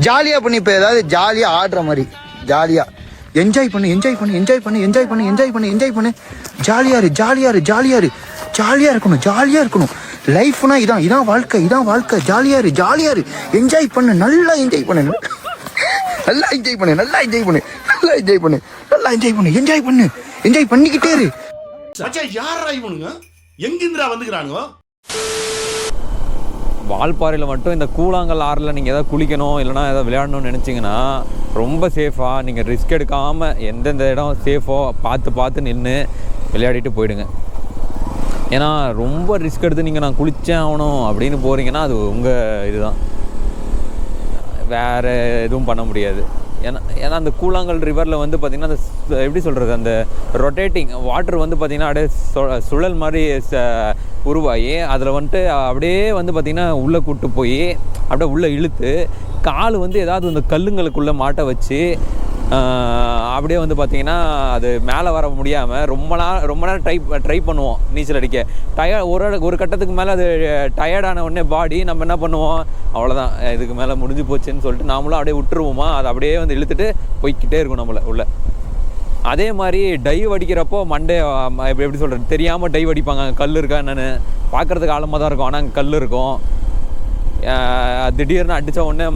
ஜாலியா பண்ணி இப்ப ஏதாவது ஜாலியா ஆடுற மாதிரி ஜாலியா என்ஜாய் பண்ணு என்ஜாய் பண்ணு என்ஜாய் பண்ணு என்ஜாய் பண்ணு என்ஜாய் பண்ணு என்ஜாய் பண்ணு ஜாலியா இரு ஜாலியா இரு ஜாலியா இரு ஜாலியா இருக்கணும் ஜாலியா இருக்கணும் லைஃப்னா இதான் வாழ்க்கை ஜாலியா இரு ஜாலியா இரு என்ஜாய் பண்ணு நல்லா என்ஜாய் பண்ணு நல்லா என்ஜாய் பண்ணு நல்லா என்ஜாய் பண்ணு நல்லா என்ஜாய் பண்ணு நல்லா என்ஜாய் பண்ணு என்ஜாய் பண்ணு என்ஜாய் பண்ணிக்கிட்டே இரு. யாரா இவனுங்க எங்கிந்திரா வந்துக்கிறானுங்க? வால்பாறையில் மட்டும் இந்த கூழாங்கல் ஆறில் நீங்கள் எதாவது குளிக்கணும் இல்லைனா எதாவது விளையாடணும்னு நினச்சிங்கன்னா ரொம்ப சேஃபாக நீங்கள் ரிஸ்க் எடுக்காமல் எந்தெந்த இடம் சேஃபோ பார்த்து நின்று விளையாடிட்டு போயிடுங்க. ஏன்னா ரொம்ப ரிஸ்க் எடுத்து நீங்கள் நான் குளித்தே ஆகணும் அப்படின்னு போகிறீங்கன்னா அது உங்கள் இதுதான், வேறு எதுவும் பண்ண முடியாது. ஏன்னா அந்த கூழாங்கல் ரிவரில் வந்து பார்த்திங்கன்னா அந்த எப்படி சொல்கிறது அந்த ரொட்டேட்டிங் வாட்டர் வந்து பார்த்திங்கன்னா அப்படியே சுழல் மாதிரி உருவாகி அதில் வந்துட்டு அப்படியே வந்து பார்த்திங்கன்னா உள்ளே கூட்டு போய் அப்படியே உள்ளே இழுத்து கால் வந்து ஏதாவது இந்த கல்லுங்களுக்குள்ளே மாட்ட வச்சு அப்படியே வந்து பார்த்திங்கன்னா அது மேலே வர முடியாமல் ரொம்ப நேரம் ட்ரை பண்ணுவோம் நீச்சல் அடிக்க. ஒரு கட்டத்துக்கு மேலே அது டயர்டான உடனே பாடி நம்ம என்ன பண்ணுவோம், அவ்வளோதான் இதுக்கு மேலே முடிஞ்சு போச்சுன்னு சொல்லிட்டு நாமளும் அப்படியே விட்டுருவோமா, அதை அப்படியே வந்து இழுத்துட்டு போய்கிட்டே இருக்கும் நம்மளை உள்ள. அதே மாதிரி டைவ் அடிக்கிறப்போ மண்டே எப்படி சொல்கிறது தெரியாமல் டைவ் அடிப்பாங்க. கல் இருக்கா என்னென்னு பார்க்குறதுக்கு ஆழமாக தான் இருக்கும், ஆனால் அங்கே கல் இருக்கும். திடீர்னு அடித்த உடனே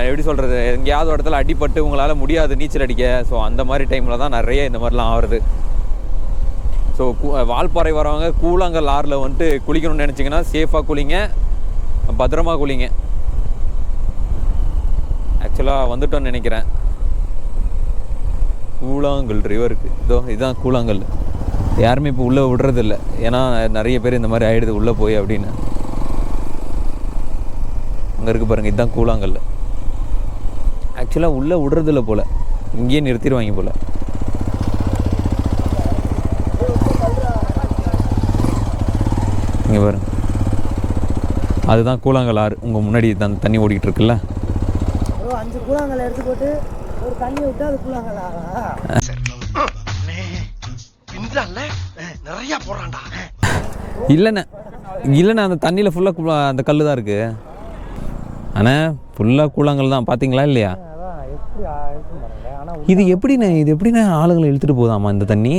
எப்படி சொல்கிறது எங்கேயாவது இடத்துல அடிப்பட்டு உங்களால் முடியாது நீச்சல் அடிக்க. ஸோ அந்த மாதிரி டைமில் தான் நிறைய இந்த மாதிரிலாம் ஆகுறது. ஸோ வால்பாறை வரவங்க கூழாங்கல் ஆறில் வந்துட்டு குளிக்கணும்னு நினச்சிங்கன்னா சேஃபாக குளிங்க, பத்திரமா குளிங்க. ஆக்சுவலாக வந்துட்டோன்னு நினைக்கிறேன் கூழாங்கல் ரிவருக்கு. இதுதான் கூழாங்கல். யாருமே இப்போ உள்ளே விடுறதில்ல, ஏன்னா நிறைய பேர் இந்த மாதிரி ஆகிடுது உள்ளே போய் அப்படின்னு. அங்கே இருக்குது பாருங்கள், இதுதான் கூழாங்கல். ஆக்சுவலாக உள்ளே விடுறதில்ல போல், இங்கேயே நிறுத்திடுவாங்க போல். இங்கே பாருங்க, அதுதான் கூழாங்கல் ஆறு. உங்கள் முன்னாடி தான் தண்ணி ஓடிக்கிட்டு இருக்குல்ல. 5 கூழாங்கல் எடுத்து போட்டு ஒரு தண்ணி விட்டு அது கூழாங்கல் ஆறா நிறைய போறான்டா. இல்லைண்ணே அந்த தண்ணியில் ஃபுல்லாக அந்த கல் தான் இருக்குது. ஆனால் ஃபுல்லாக கூழாங்கல் தான், பார்த்தீங்களா இல்லையா? இது எப்படிண்ணே ஆளுங்களை இழுத்துட்டு போதாமா இந்த தண்ணி?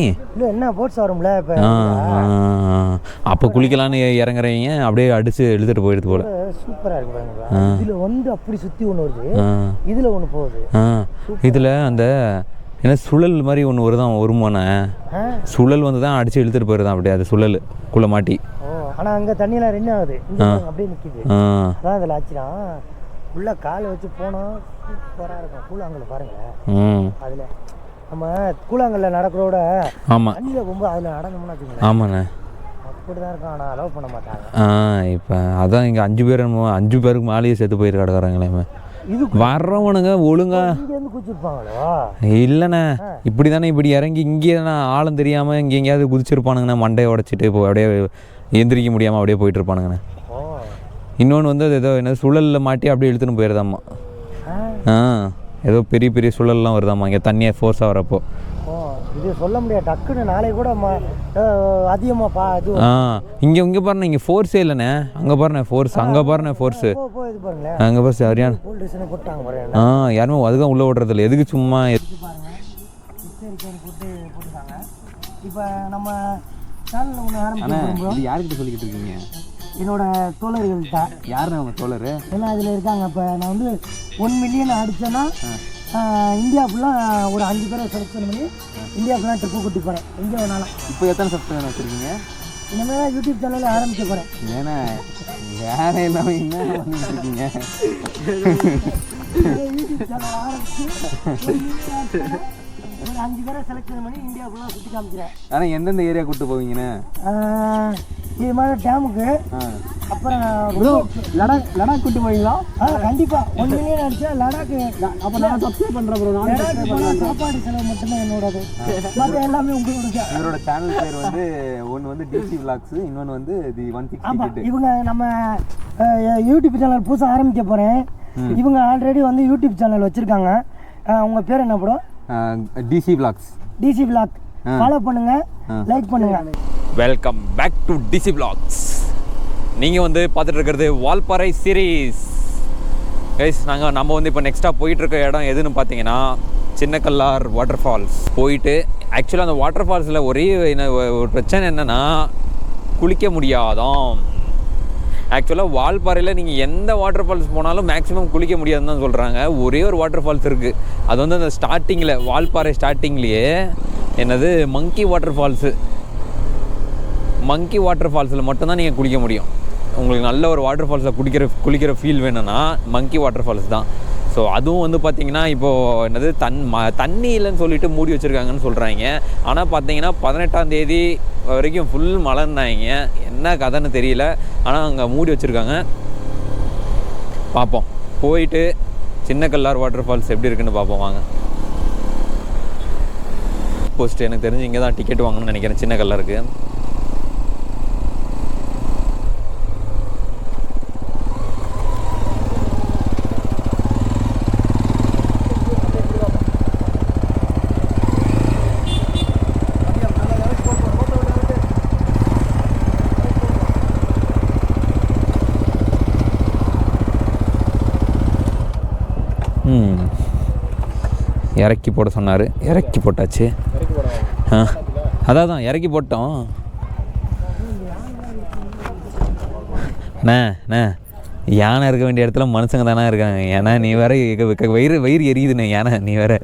என்ன போட்ஸ் வரும்ல இப்போ. அப்போ குளிக்கலான்னு இறங்குறீங்க, அப்படியே அடிச்சு இழுத்துட்டு போயிடுது போல. சூப்பராக இருக்கு பாருங்க. இதில் வந்து அப்படி சுற்றி ஒன்று வருது, இதில் ஒன்று போகுது. இதில் அந்த ஏன்னா சுழல் மாதிரி ஒன்று வருதான் வருமானே, சுழல் வந்து தான் அடிச்சு இழுத்துட்டு போயிருதான் அப்படியே அது சுழல் குள்ள மாட்டி. ஆனால் அங்கே தண்ணியெல்லாம் ரெண்டு ஆகுது, அப்படியே நிற்கிது. அதான் அதில் ஆச்சுன்னா உள்ள காலை வச்சு போனோம், சூப்பராக இருக்கும். கூழாங்கல் பாருங்களேன், அதில் நம்ம கூழாங்கல்ல நடக்கிறோட ஆமாம் தண்ணியில் ரொம்ப அதில் நடந்தோம்னா வச்சுக்கோங்க. ஆமாண்ணே அப்படி தான் இருக்கும், ஆனால் அலோவ் பண்ண மாட்டாங்க. இப்போ அதான் இங்கே 5 பேருக்கு மேலேயே செத்து போயிரு கிடக்குறாங்களே. வர்றவனுங்க ஒழுங்கா இங்கேருந்து குதிச்சிருப்பாங்களோ? இல்லைண்ணே இப்படி தானே, இப்படி இறங்கி இங்கே தானே ஆழம் தெரியாமல் இங்கே எங்கேயாவது குதிச்சிருப்பானுங்கண்ணே. மண்டையை உடச்சிட்டு இப்போ அப்படியே எந்திரிக்க முடியாமல் அப்படியே போயிட்டு இருப்பானுங்கண்ணே. இன்னொன்று வந்து அது ஏதோ என்ன சுழலில் மாட்டி அப்படியே இழுத்துன்னு போயிருதாம்மா. ஏதோ பெரிய பெரிய சுழல்லாம் வருதாம்மா இங்கே தண்ணியை ஃபோர்ஸாக வரப்போ. இது சொல்ல முடியாது டக்குன்னு நாளைக்கு கூட அதிகமாக இது. இங்கே பாருண்ணே, இங்கே ஃபோர்ஸே இல்லைண்ணே. அங்கே பாருண்ணே ஃபோர்ஸ், அங்கே பாருண்ணே ஃபோர்ஸு, அங்கே பாரு சரியான. யாருமே அதுதான் உள்ளே விடுறதில்ல, எதுக்கு சும்மா இப்போ நம்ம சேனலில் ஒன்று ஆரம்பிச்சு யாருக்கிட்ட சொல்லிக்கிட்டு இருக்கீங்க? என்னோட தோழர்கள்ட்ட. யாருண்ணே அவங்க தோழர்? ஏன்னா அதில் இருக்காங்க. இப்போ நான் வந்து 1 மில்லியன் அடித்தேன்னா இந்தியா ஃபுல்லாக ஒரு 5 பேரை செலக்ஷன் பண்ணி இந்தியா ஃபுல்லாக ட்ரிப்பு கூட்டி போகிறேன், எங்கே வேணாலும். இப்போ எத்தனை சப்ஸ்கிரைபர் வச்சுருக்கீங்க? இனிமேல் தான் யூடியூப் சேனலில் ஆரம்பிக்க போகிறேன். ஏன்னா வேறு இல்லாமல் என்ன பண்ணிட்டு இருக்கீங்க? யூடியூப் சேனல் ஆரம்பிச்சு ஒரு 5 பேரை செலக்ஷன் பண்ணி இந்தியா ஃபுல்லாக சுற்றி காமிக்கிறேன். ஆனால் எந்தெந்த ஏரியா கூப்பிட்டு போவீங்கண்ணே? இது மாதிரி டேமுக்கு அப்புறம் லடாக் கூட்டி போவீங்களா? கண்டிப்பா 1 மில்லியன் அடிச்சா லடாக்கு. அப்போ நான் சப்ஸ்கிரைப் பண்ணுறேன் ப்ரோ. லடாக்கு போனா சாப்பாடு செலவு மட்டும்தான் என்னோடது, மற்ற எல்லாமே உங்களோட. இவரோட சேனல் பேர் வந்து ஒன்று வந்து டிசி விளாக்ஸ், இன்னொன்று வந்து தி 160 ஆமா, கிட். இவங்க நம்ம யூடியூப் சேனல் புதுசாக ஆரம்பிக்க போகிறேன். இவங்க ஆல்ரெடி வந்து யூடியூப் சேனல் வச்சுருக்காங்க. உங்க பேர் என்ன bro? DC vlogs. DC vlog. Follow பண்ணுங்க, லைக் பண்ணுங்க. Welcome back to DC vlogs. நீங்கள் வந்து பார்த்துட்டு இருக்கிறது வால்பாறை சீரீஸ். கைஸ், நம்ம வந்து இப்போ நெக்ஸ்ட்டாக போயிட்டுருக்க இடம் எதுன்னு பார்த்தீங்கன்னா சின்ன கல்லார் வாட்டர் ஃபால்ஸ். போயிட்டு ஆக்சுவலாக அந்த வாட்டர் ஃபால்ஸில் ஒரே ஒரு பிரச்சனை என்னென்னா குளிக்க முடியாதான். ஆக்சுவலாக வால்பாறையில் நீங்கள் எந்த வாட்டர் ஃபால்ஸ் போனாலும் மேக்ஸிமம் குளிக்க முடியாதுன்னு தான் சொல்கிறாங்க. ஒரே ஒரு வாட்டர் ஃபால்ஸ் இருக்குது, அது வந்து அந்த ஸ்டார்டிங்கில் வால்பாறை ஸ்டார்டிங்லேயே என்னது மங்கி வாட்டர் ஃபால்ஸு. மங்கி வாட்டர் ஃபால்ஸில் மட்டும்தான் நீங்கள் குளிக்க முடியும். உங்களுக்கு நல்ல ஒரு வாட்டர் ஃபால்ஸில் குளிக்கிற ஃபீல் வேணும்னா மங்கி வாட்டர் ஃபால்ஸ் தான். ஸோ அதுவும் வந்து பார்த்திங்கன்னா இப்போது என்னது தண்ணி இல்லைன்னு சொல்லிட்டு மூடி வச்சுருக்காங்கன்னு சொல்கிறாங்க. ஆனால் பார்த்தீங்கன்னா 18ஆம் தேதி வரைக்கும் ஃபுல் மழைன்னாங்க. என்ன கதைன்னு தெரியல, ஆனால் அங்கே மூடி வச்சுருக்காங்க. பார்ப்போம், போயிட்டு சின்ன கல்லார் வாட்டர் ஃபால்ஸ் எப்படி இருக்குன்னு பார்ப்போம் வாங்க. போஸ்ட் எனக்கு தெரிஞ்சு இங்கே தான் டிக்கெட் வாங்கணும்னு நினைக்கிறேன் சின்ன கல்லாருக்கு. இறக்கி போட சொன்னார், இறக்கி போட்டாச்சு. அதான் இறக்கி போட்டோம். யானை இருக்க வேண்டிய இடத்துல மனுஷங்க தானே இருக்காங்க. ஏன்னா நீ வேற வயிறு எரியுதுண்ணே யானை, நீ வேற.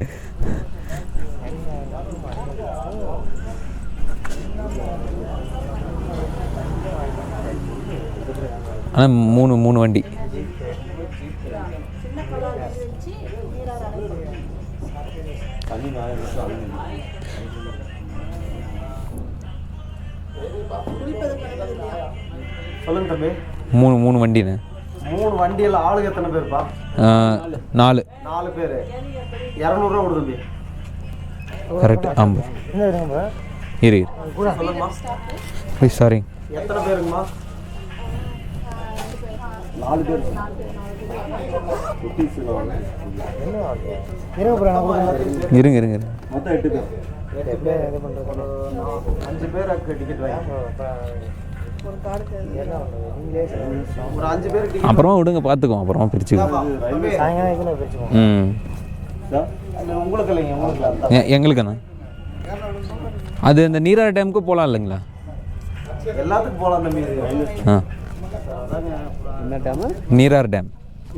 ஆனால் மூணு வண்டி. சொல்லுங்க தம்பி. மூணு வண்டிண்ணே. 3 வண்டியில் ஆளுக்கு எத்தனை பேருப்பா? 4 பேர். 200 ரூபா கொடு தம்பி. கரெக்ட். ஆமாம், இரு சொல்லுங்கம்மா. சாரி. எத்தனை பேருங்கம்மா? 4 பேர். இருங்க மொத்தம் 8 பேர். 5 பேருக்கு டிக்கெட் வாங்கி ஒரு 5 பேருக்கு அப்புறமா விடுங்க, பார்த்துக்கோம், அப்புறமா பிரிச்சுக்கோம். உங்களுக்கு இல்லைங்க, உங்களுக்கு எங்களுக்குண்ணா அது இந்த நீராறு டேமுக்கு போகலாம் இல்லைங்களா? எல்லாத்துக்கும் போகலாம் தம்பி. என்ன டேமு? நீராறு டேம்.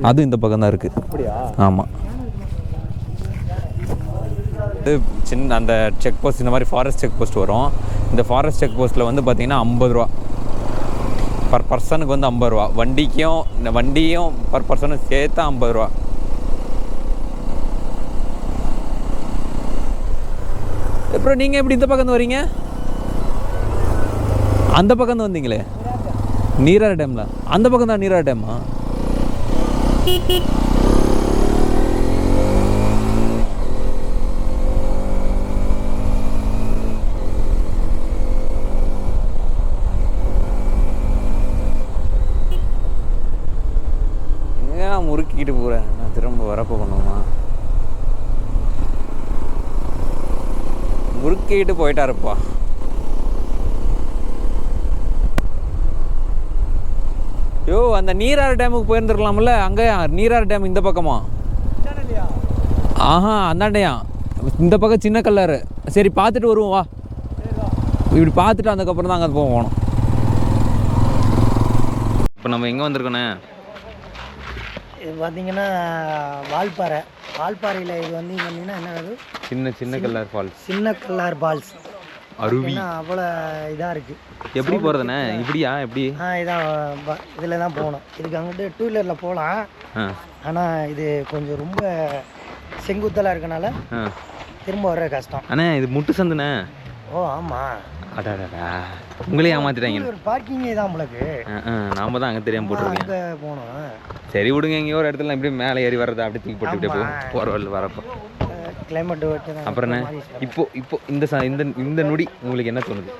அதுவும் இந்த பக்கம் தான் இருக்குது. அப்படியா? ஆமாம். இது சின்ன அந்த செக் போஸ்ட், இந்த மாதிரி ஃபாரஸ்ட் செக் போஸ்ட் வரும். இந்த ஃபாரஸ்ட் செக் போஸ்ட்டில் வந்து பார்த்திங்கன்னா 50 ரூபா பர் பர்சனுக்கு வந்து 50 ரூபா. வண்டியும் பர் பர்சனும் சேர்த்தா 50 ரூபா. அப்புறம் நீங்கள் எப்படி இந்த பக்கம் வரீங்க? அந்த பக்கம் வந்தீங்களே நீராறு டேமில். அந்த பக்கம் தான் நீராறு டேமா? ஏன் முறுக்கிக்கிட்டு போகிறேன்? நான் திரும்ப வரப்போ பண்ணுமா? முறுக்கிட்டு போயிட்டாருப்பா. யோ, அந்த நீராறு டேமுக்கு போயிருந்துருக்கலாம்ல. அங்கே நீராறு டேம் இந்த பக்கமா? ஆஹா, அந்தாண்டையா? இந்த பக்கம் சின்ன கல்லாறு. சரி, பார்த்துட்டு வருவோம் வா. இப்படி பார்த்துட்டு அதுக்கப்புறம் தான் அங்கே போகணும். இப்போ நம்ம எங்கே வந்திருக்கோண்ணே? இது பார்த்தீங்கன்னா வால்பாறையில் இது வந்து பார்த்தீங்கன்னா என்ன அது? சின்ன கல்லார் ஃபால்ஸ். சின்ன கல்லார் ஃபால்ஸ் அருவி. அவ்வளோ இதாக இருக்குது. எப்படி போகிறதுண்ணே? இப்படியா? எப்படி? இதான் இதில் தான் போகணும். இதுக்கு அங்கிட்டு 2 வீலரில் போகலாம். ஆனால் இது கொஞ்சம் ரொம்ப செங்குத்தலாக இருக்கனால திரும்ப வர்ற கஷ்டம். அண்ணே, இது முட்டு சந்துண்ணே. ஓ ஆமாம். அடாடா உங்களே ஏமாத்திட்டாங்க. ஒரு பார்க்கிங்கே தான் உங்களுக்கு. நாம தான் அங்கே தெரியாமல் போட்டிருக்கேன். அங்கே போனோம். சரி விடுங்க, எங்கேயோ ஒரு இடத்துல இப்படி மேலே ஏறி வர்றதா அப்படி தூக்கி போட்டு இப்படியே போகிற வரல வரப்போ. கிளைமேட் வச்சு அப்புறம் என்ன இப்போ இந்த நொடி உங்களுக்கு என்ன தோணுது?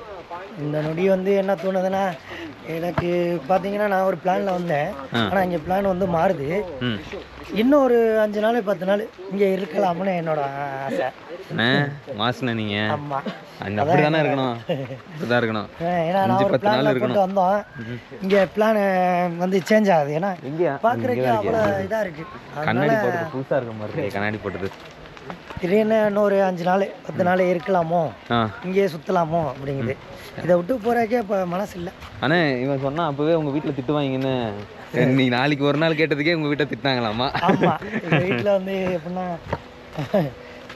இந்த நொடி வந்து என்ன தோணுதுன்னா, எனக்கு பார்த்தீங்கன்னா நான் ஒரு பிளானில் வந்தேன். ஆனால் இங்கே பிளான் வந்து மாறுது. இன்னும் ஒரு 5 நாள் 10 நாள் இங்கே இருக்கலாம்னு என்னோட ஆசை. மாசுண்ணா நீங்கள். ஆமாம், அப்படி தானே இருக்கணும், இப்படிதான் இருக்கணும். ஏன்னா நான் ஒரு பிளானில் போட்டு வந்தோம். இங்கே பிளான் வந்து சேஞ்ச் ஆகுது. ஏன்னா பார்க்குறதுக்கு அவ்வளோ இதாக இருக்குது. கண்ணாடி போட்டது புதுசாக இருக்க மாதிரி இருக்கு. கண்ணாடி போட்டது திடீர்னு இன்னொரு 5 நாள் 10 நாள் இருக்கலாமோ, இங்கேயே சுற்றலாமோ அப்படிங்குது. இதை விட்டு போகிறக்கே இப்போ மனசு இல்லை. ஆனால் இவன் சொன்னால் அப்போவே உங்கள் வீட்டில் திட்டுவாங்கன்னு. நீ நாளைக்கு ஒரு நாள் கேட்டதுக்கே உங்கள் வீட்டை திட்டாங்களாமா? ஆமாம், எங்கள் வீட்டில் வந்து எப்படின்னா,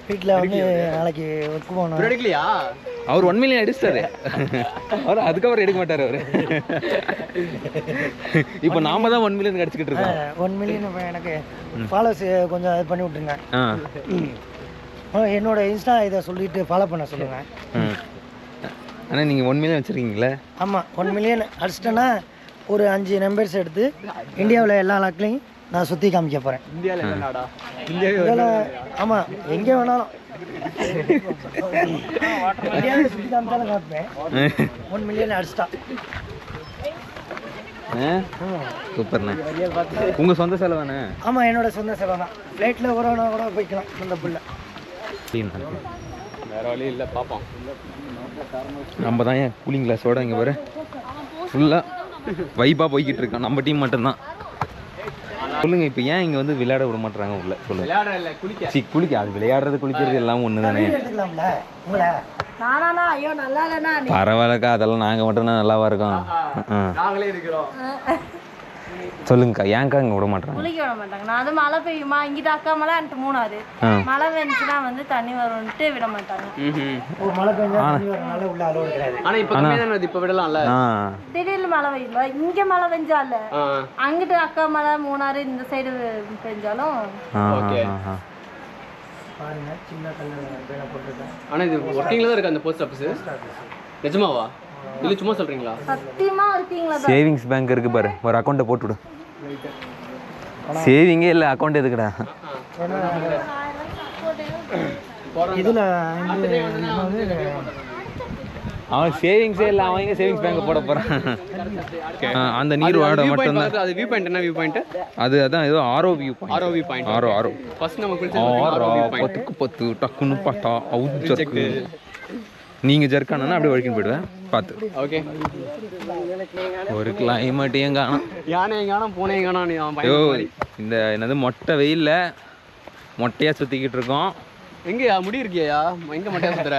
வீட்டில் வந்து நாளைக்கு ஒர்க் போகணும். எடுக்கலையா? அவர் 1 மில்லியன் அடிச்சிட்டாரு. அவர் அதுக்கப்புறம் எடுக்க மாட்டார் அவர். இப்போ நாம தான் 1 மில்லியன் அடிச்சுக்கிட்டு இருக்கோம். 1 மில்லியன் இப்போ எனக்கு ஃபாலோவர்ஸ் கொஞ்சம் இது பண்ணி விட்டுருங்க. என்னோட இன்ஸ்டா இதை சொல்லிட்டு ஃபாலோ பண்ண சொல்லுங்கள். ஆனால் நீங்கள் 1 மில்லியன் வச்சுருக்கீங்களே? ஆமாம், 1 மில்லியன் அடிச்சிட்டேன்னா ஒரு 5 நம்பர்ஸ் எடுத்து இந்தியாவில் எல்லா லாக்லையும் நான் சுற்றி காமிக்க போகிறேன். இந்தியாவில் ஆமாம், எங்கே வேணாலும் இந்தியாவில் சுற்றி காமிச்சாலும் காமிப்பேன். 1 மில்லியன் அடிச்சிட்டா. சூப்பர்ண்ணே. உங்கள் சொந்த செலவாண்ணே? ஆமாம், என்னோட சொந்த செலவு தான். ஃப்ளைட்டில் வரவனா கூட போய்க்கலாம் அந்த பிள்ளை. வேற வழி இல்லை, பார்ப்போம். நம்ம தான் ஏன் கூலிங் கிளாஸோட இங்கே வர ஃபுல்லாக வைப்பாக போய்கிட்டு இருக்கோம். நம்ம டீம் மட்டும்தான். சொல்லுங்க, இப்போ ஏன் இங்கே வந்து விளையாட விட மாட்டாங்க உள்ள? சொல்லுங்க. குளிக்க அது விளையாடுறது குளிக்கிறது எல்லாம் ஒன்று தானே. பரவாயில்லக்கா, அதெல்லாம் நாங்கள் மட்டும்தான் நல்லாவா இருக்கோம். சொல்லுங்கக்கா, ஏன்க்கா இங்கே விட மாட்டாங்க? குளிக்க விட மாட்டாங்க. நான் அது மழை பெய்யுமா இங்கிட்ட அக்கா மலை அன்ட்டு 3ஆவது மழை பெஞ்சுன்னா வந்து தண்ணி வரும்ட்டு விட மாட்டாங்க. மழை பெஞ்சா தண்ணி வரனால உள்ள அலோவ் கிடையாது. ஆனா இப்போ கம்மியா தான, இப்போ விடலாம்ல. திடீர்னு மழை பெய்யுமா, இங்க மழை பெஞ்சால அங்கிட்டு அக்கா மலை 3ஆறு இந்த சைடு பெஞ்சாலும் ஓகே. பாருங்க, சின்ன கல்ல போட்டுருக்கேன். ஆனா இது ஒர்க்கிங்ல தான் இருக்கு அந்த போஸ்ட் ஆபீஸ். நிஜமாவா இல்ல சும்மா சொல்றீங்களா? சத்தியமா இருக்கீங்களா? சேவிங்ஸ் பேங்க் இருக்கு பாரு, ஒரு அக்கௌண்ட்டை போட்டுவிடு. சேவிங்கே இல்லை, அக்கௌண்ட் எதுக்குடா? இதில் அவன் சேவிங்ஸே இல்லை, அவன் எங்கே சேவிங்ஸ் பேங்க் போட போகிறான்? அந்த நீர் வாட மட்டும்தான். அது வியூ பாயிண்ட் என்ன வியூ பாயிண்ட்? அதான் ஏதோ ஆரோ வியூ பாயிண்ட். ஆரோ வியூ பாயிண்ட். ஆரோ ஃபர்ஸ்ட் நம்ம குளிச்சு 10 டக்குன்னு பாட்டா அவுட். நீங்கள் ஜர்க்கானா அப்படியே வழிக்கின்னு போயிடுவேன் பார்த்து. ஓகே. ஒரு கிளைமேட்டையும் காணும், யானையும் காணும், பூனையும் காணும். ஐயோ, இந்த என்னது மொட்டை வெயில்ல மொட்டையாக சுற்றிக்கிட்டு இருக்கோம். எங்கயா முடி இருக்கியா? எங்க மொட்டையா சுத்துற?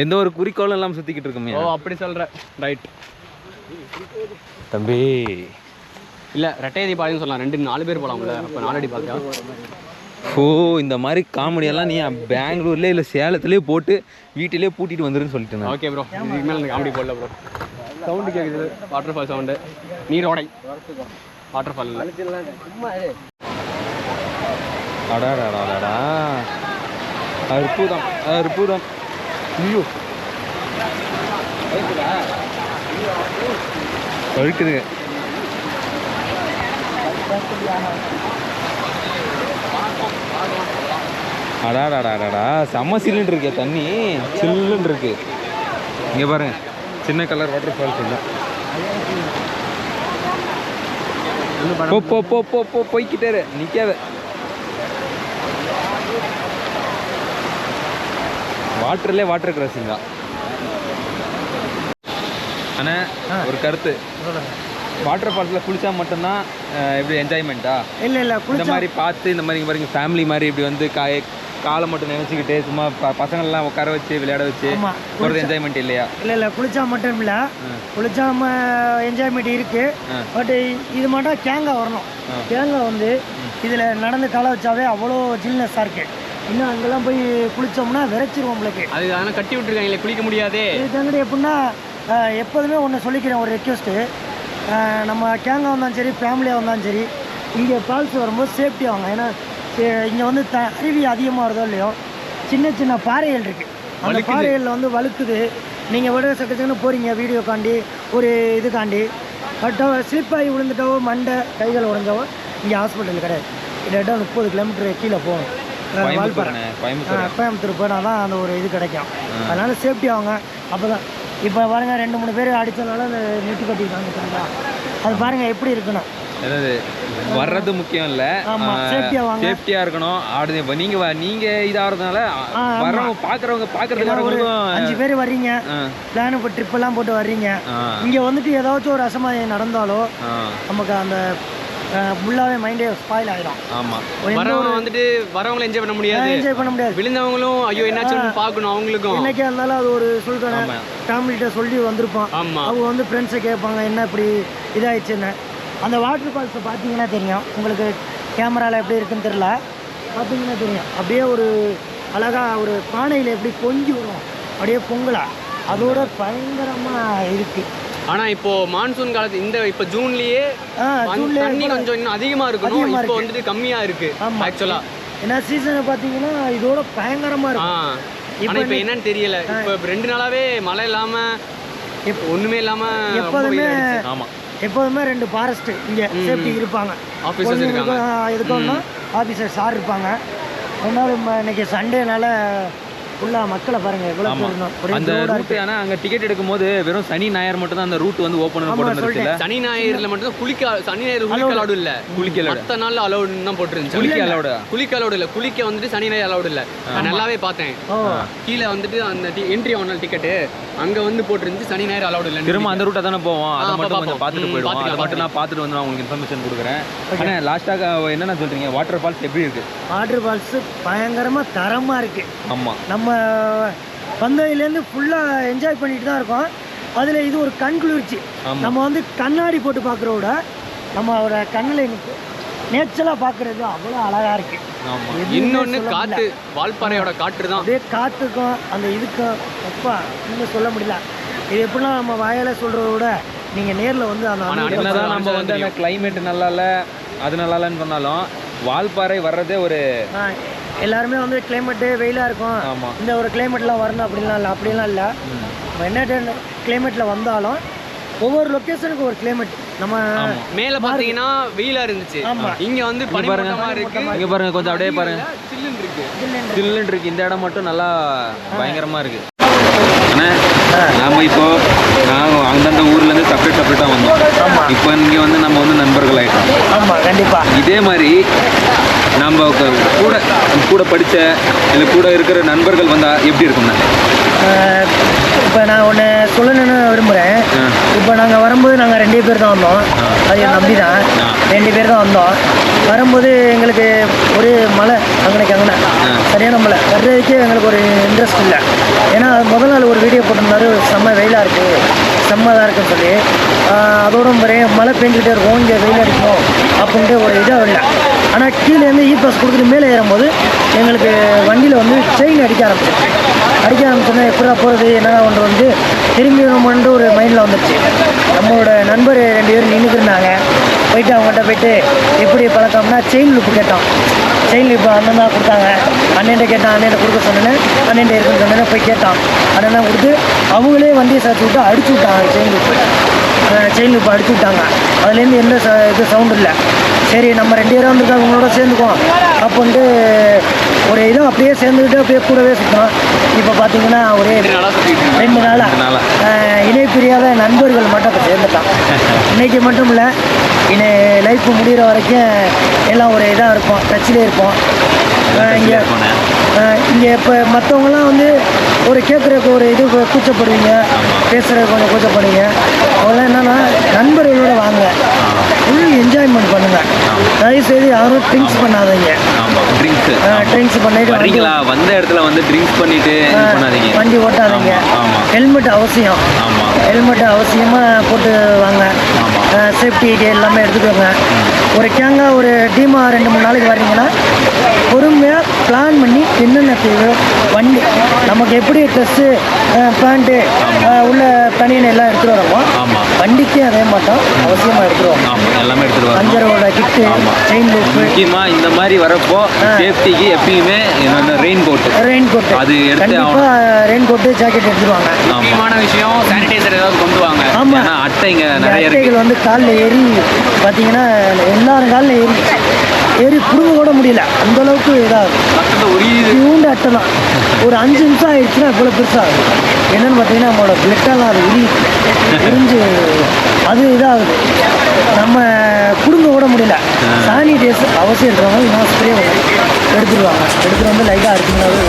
எந்த ஒரு குறிக்கோளும் இல்லாமல் சுற்றிக்கிட்டு இருக்கோமே. ஓ அப்படி சொல்கிற, ரைட். தம்பி இல்லை ரெட்டையடி பாதைன்னு சொல்லலாம். 2-4 பேர் போகலாம்ல. அப்போ 4 அடி பாதையா? ஓ, இந்த மாதிரி காமெடியெல்லாம் நீ பெங்களூர்லேயே இல்லை சேலத்துலேயே போட்டு வீட்டிலே பூட்டிட்டு வந்துருன்னு சொல்லிட்டேன். ஓகே ப்ரோ, இதுக்கு மேலே காமெடி போடல ப்ரோ. சவுண்டு கேட்குது, வாட்டர் ஃபால் சவுண்டு. நீரோடை, வாட்டர் ஃபால் இல்லை. அடாடாடாடா, அற்புதம் அற்புதம். ஐயோ வழுக்குதுங்க. அடாடாடாடா, செம்ம சில்லுன்னு இருக்கே தண்ணி, சில்லுன்னு இருக்கு. இங்கே பாருங்க, சின்ன கலர் வாட்டர் ஃபால்ஸ் இல்லை. போ போ போ போ போ போய்கிட்டே நிற்காத. வாட்டர்லேயே வாட்டர் கிராசிங் தான். ஆனால் ஒரு கருத்து, வாட்டர் ஃபால்ஸில் குளிச்சா மட்டும்தான் எப்படி என்ஜாய்மெண்ட்டா? இல்லை இல்லை, இந்த மாதிரி பார்த்து இந்த மாதிரி இங்கே பாருங்க, ஃபேமிலி மாதிரி இப்படி வந்து காலை மட்டும் நினைச்சுக்கிட்டு சும்மா பசங்கள்லாம் உட்கார வச்சு விளையாட வச்சு ஒரு என்ஜாய்மெண்ட் இல்லையா? இல்லை இல்லை, குளிச்சா மட்டும் இல்லை, குளிச்சா நம்ம என்ஜாய்மெண்ட் இருக்குது. பட் இது மட்டும் கேங்காக வரணும். கேங்காக வந்து இதில் நடந்து காலை வச்சாவே அவ்வளோ ஜில்னஸாக இருக்குது. இன்னும் அங்கெல்லாம் போய் குளித்தோம்னா விரைச்சிருவோம் உங்களுக்கு. அது அதனால் கட்டி விட்டுருக்காங்களே, குளிக்க முடியாதே. இதுக்காண்டி எப்படின்னா, எப்போதுமே ஒன்று சொல்லிக்கிறேன், ஒரு ரெக்வெஸ்ட்டு. நம்ம கேங்காக வந்தாலும் சரி, ஃபேமிலியாக வந்தாலும் சரி, இங்கே ஃபால்ஸ் வரும்போது சேஃப்டி ஆகும். ஏன்னா இங்கே வந்து அருவி அதிகமாக வருதோ இல்லையோ, சின்ன சின்ன பாறைகள் இருக்குது. அந்த பாறைகளில் வந்து வழுக்குது. நீங்கள் விட சக்கத்துக்குன்னு போகிறீங்க வீடியோக்காண்டி ஒரு இதுக்காண்டி, பட் ஸ்லிப் ஆகி விழுந்துட்டவோ மண்டை கைகள் உடஞ்சவோ இங்கே ஹாஸ்பிட்டல் கிடையாது. கிட்டத்தட்ட 30 கிலோமீட்டர் கீழே போகணும். கோயம்புத்தூர் போனால் தான் அந்த ஒரு இது கிடைக்கும். அதனால் சேஃப்டி ஆகுங்க. அப்போ தான் இப்போ பாருங்கள் 2-3 பேர் அடித்தனால அந்த நெட்டு கட்டிருக்காங்க. அது பாருங்கள் எப்படி இருக்கணும். அதாவது வர்றது முக்கியம் இல்லை, சேஃப்டியா இருக்கணும். நீங்க இதாகிறதுனால வரவங்க பார்க்கறதுக்கு 5 பேர் வர்றீங்க, பிளான் இப்போ ட்ரிப் எல்லாம் போட்டு வர்றீங்க. இங்கே வந்துட்டு ஏதாச்சும் ஒரு அசம்பாவிதம் நடந்தாலோ நமக்கு அந்த ஃபுல்லாவே மைண்டே ஸ்பாயில் ஆயிடும். ஆமா, வரவங்க வந்துட்டு வரவங்களை என்ஜாய் பண்ண முடியாது, விழுந்தவங்களும் ஐயோ என்னாச்சுன்னு பார்க்கணும். அவங்களுக்கும் என்னைக்கா இருந்தாலும் அது ஒரு சொல்லிட்டு ஃபேமிலிகிட்ட சொல்லி வந்திருப்போம். அவங்க வந்து ஃப்ரெண்ட்ஸை கேட்பாங்க என்ன இப்படி இதாகிடுச்சுன்னு. அந்த வாட்டர் ஃபால்ஸை பார்த்தீங்கன்னா தெரியும் உங்களுக்கு, கேமராவில் எப்படி இருக்குன்னு தெரியல, பார்த்தீங்கன்னா தெரியும். அப்படியே ஒரு அழகாக ஒரு பானையில் எப்படி பொங்கி வரும், அப்படியே பொங்கலா, அதோட பயங்கரமாக இருக்குது. ஆனால் இப்போ மான்சூன் காலத்து இப்போ ஜூன்லேயே தண்ணி கொஞ்சம் இன்னும் அதிகமாக இருக்கணும். இப்போ வந்துட்டு கம்மியாக இருக்கு ஆக்சுவலாக. ஏன்னா சீசனை பார்த்தீங்கன்னா இதோட பயங்கரமாக இருக்கும். ஆனால் இப்போ என்னன்னு தெரியல. இப்போ 2 நாளாவே மழை இல்லாமல் ஒன்றுமே இல்லாமல் எப்போதுமே 2 ஃபாரஸ்ட் இங்கே சேஃப்டி இருப்பாங்க, ஆஃபீஸர்ஸ் இருக்காங்க. எதுக்குன்னா ஆஃபீஸர் சார் இருப்பாங்க. அதனால இன்னைக்கு சண்டேனால ஃபுல்லாக மக்களை பாருங்க எவ்வளோ அந்த ரூட். ஆனால் அங்கே டிக்கெட் எடுக்கும் போது வெறும் சனி ஞாயிறு மட்டும் தான் அந்த ரூட் வந்து ஓப்பன் போட்டுருந்துச்சு. சனி ஞாயிறுல மட்டும் தான் சனி ஞாயிறு குளிக்க அலௌடு இல்லை. மற்ற நாள் அலௌடுன்னு தான் போட்டுருந்துச்சு. குளிக்க அலௌடு இல்லை. குளிக்க வந்துட்டு சனி ஞாயிறு அலௌடு இல்லை. நான் நல்லாவே பார்த்தேன். கீழே வந்துட்டு அந்த என்ட்ரி ஆன டிக்கெட்டு அங்கே வந்து போட்டுருந்துச்சு, சனி ஞாயிறு அலௌடு இல்லை. திரும்ப அந்த ரூட்டை தானே போவோம், அதை மட்டும் கொஞ்சம் பார்த்துட்டு போயிடுவோம். அதை மட்டும் நான் பார்த்துட்டு வந்து நான் உங்களுக்கு இன்ஃபர்மேஷன் கொடுக்குறேன். ஆனால் லாஸ்ட்டாக என்னென்ன சொல்கிறீங்க, வாட்டர் ஃபால்ஸ் எப்படி இருக்குது? வாட்டர் ஃபால்ஸ் பயங்கரமாக தரமாக இருக்குது. ஆமாம், நம்ம வந்ததுலேருந்து ஃபுல்லாக என்ஜாய் பண்ணிட்டு தான் இருக்கோம். அதில் இது ஒரு கண் குளிர்ச்சி. நம்ம வந்து கண்ணாடி போட்டு பார்க்குற விட நம்மளோட கண்ணில் நேச்சலாக பார்க்குறது அவ்வளோ அழகாக இருக்குது. இன்னொன்று காற்று, வால்பாறையோட காற்று தான். அப்படியே காற்றுக்கும் அந்த இதுக்கும் அப்பா இன்னும் சொல்ல முடியல. இது எப்படின்னா நம்ம வாயால் சொல்கிறத விட நீங்கள் நேரில் வந்து அந்த நம்ம வந்து அந்த கிளைமேட் நல்லா இல்லை, அது நல்லா இல்லைன்னு சொன்னாலும் வால்பாறை வர்றதே ஒரு எல்லாருமே வந்து கிளைமேட்டு வெயிலாக இருக்கும், இந்த ஒரு கிளைமேட்லாம் வரணும் அப்படின்லாம் இல்லை. அப்படிலாம் இல்லை, நம்ம என்ன கிளைமேட்டில் வந்தாலும் ஒவ்வொரு லொக்கேஷனுக்கு ஒரு கிளைமேட். நம்ம மேலே பார்த்தீங்கன்னா வெயிலாக இருந்துச்சு, இங்கே வந்து பனிமூட்டமாக இருக்கு. இங்கே பாருங்க, கொஞ்சம் அப்படியே பாருங்க, சில்லுன்னு இருக்கு. இந்த இடம் மட்டும் நல்லா பயங்கரமாக இருக்கு. ஆனால் நாம் இப்போ நாங்கள் அந்தந்த ஊர்லேருந்து செப்பரேட்டாக வந்தோம். இப்போ இங்கே வந்து நம்ம வந்து நண்பர்கள் ஆகிட்டோம். ஆமாம், கண்டிப்பாக. இதே மாதிரி நம்ம கூட படித்த இல்லை கூட இருக்கிற நண்பர்கள் வந்தால் எப்படி இருக்கும்ண்ணா? இப்போ நான் ஒன்று சொல்லணும்னு விரும்புகிறேன். இப்போ நாங்கள் வரும்போது நாங்கள் 2 பேர் தான் வந்தோம். அது என் நம்பி தான் 2 பேர் தான் வந்தோம். வரும்போது எங்களுக்கு ஒரு மழை அங்கே சரியான மழை வர்றதுக்கே எங்களுக்கு ஒரு இன்ட்ரெஸ்ட் இல்லை. ஏன்னா முதல் நாள் ஒரு வீடியோ போட்டிருந்தாரு, செம்ம வெயிலாக இருக்குது, செம்மதாக இருக்குன்னு சொல்லி. அதோட மழை பெஞ்சிக்கிட்டே இருக்கும், இங்கே வெயில் அடிக்கும் அப்படின்ட்டு ஒரு இதாக இல்லை. ஆனால் கீழேருந்து பாஸ் கொடுத்துட்டு மேலே ஏறும்போது எங்களுக்கு வண்டியில் வந்து செயின் அடிக்க ஆரம்பிச்சோன்னா எப்படா போகிறது என்ன ஒன்று வந்து திரும்பி நம்மன்ட்டு ஒரு மைண்டில் வந்துடுச்சு. நம்மளோட நண்பர் 2 பேர் நின்றுக்கிருந்தாங்க. போயிட்டு அவங்ககிட்ட போயிட்டு எப்படி பழக்கம்னா செயின் லுப்பு கேட்டோம். செயின் லுப்பு அண்ணன் தான் கொடுத்தாங்க. அண்ணன்ட்ட கேட்டான், அண்ணன்ட்ட கொடுக்க சொன்னேன்னு, அண்ணன்ட்ட இருக்குன்னு சொன்னேன்னு போய் கேட்டான். அண்ணன் தான் கொடுத்து அவங்களே வண்டியை சாத்தி விட்டு அடிச்சு விட்டாங்க. செயின் லுப்பு அடிச்சு விட்டாங்க. அதுலேருந்து எந்த இது சவுண்டு இல்லை. சரி நம்ம 2 பேரும் வந்துருக்கோம், அவங்களோட சேர்ந்துக்குவோம் அப்படின்ட்டு ஒரு இதாக அப்படியே சேர்ந்துக்கிட்டு அப்படியே கூடவே சுற்றோம். இப்போ பார்த்தீங்கன்னா ஒரே 2 நாளாக இணைப்பிரியாத நண்பர்கள் மட்டும் இப்போ சேர்ந்துட்டான். இன்றைக்கி மட்டும் இல்லை, இனி லைஃப் முடிகிற வரைக்கும் எல்லாம் ஒரு இதாக இருப்போம், டச்சிலே இருப்போம். இங்கே இப்போ மற்றவங்களாம் வந்து ஒரு கேட்குறதுக்கு ஒரு இது கூச்சப்படுவீங்க, பேசுகிறதுக்கு கொஞ்சம் கூச்சப்படுவீங்க. அவங்களாம் என்னென்னா நண்பர்களோட வாங்க, ஃபுல் என்ஜாய்மெண்ட் பண்ணுங்கள். தயவுசெய்து யாரும் ட்ரிங்க்ஸ் பண்ணாதீங்க. ட்ரிங்க்ஸ் பண்ணிட்டு வந்த இடத்துல வந்து ட்ரிங்க்ஸ் பண்ணிட்டு வண்டி ஓட்டாதீங்க. ஹெல்மெட் அவசியம், ஹெல்மெட் அவசியமாக போட்டு வாங்க. சேஃப்டி எல்லாமே எடுத்துக்கோங்க. ஒரு கேங்கா ஒரு டீமாக 2-3 நாளைக்கு வர்றீங்கன்னா பொறுமையாக பிளான் பண்ணி என்னென்ன தேவை, வண்டி நமக்கு எப்படி ட்ரெஸ்ஸு பேண்ட்டு உள்ள பனியன் எல்லாம் எடுத்துகிட்டு வரமோ வண்டிக்கு அதே மாட்டோம் அவசியமாக எடுத்துருவாங்க. ஆமாம், எல்லாமே எடுத்துகிட்டு வரணும். பஞ்சரோட கிட்டு, செயின் லூப்பு, முக்கியமாக இந்த மாதிரி வரப்போ சேஃப்டிக்கு எப்பயுமே ரெயின் கோட்டு அது எடுத்து கண்டிப்பாக ரெயின் கோட்டு ஜாக்கெட் எடுத்துருவாங்க. முக்கியமான விஷயம் சானிடைசர் ஏதாவது கொண்டு வாங்க. ஆமாம், ஏன்னா அட்டைங்க இந்த நிறைய இருக்கு. அட்டைகள் வந்து காலில் ஏறி பார்த்தீங்கன்னா எல்லாரும் காலில் ஏறி புடுங்க கூட முடியல, அந்த அளவுக்கு இதாகுது. இவங்க அட்டை தான் ஒரு 5 நிமிஷம் ஆயிடுச்சுன்னா இவ்வளோ பெருசாகும். என்னன்னு பார்த்தீங்கன்னா நம்மளோட பிளட்டெல்லாம் அது உறிஞ்சு அது இதாகுது, நம்ம குடும்ப கூட முடியல. சானிடைசர் அவசியம் இருக்கிறவங்க இன்னும் ஸ்ப்ரே எடுத்துருவாங்க. எடுத்துகிட்டு வந்து லைட்டாக அடிச்சிங்கனாவே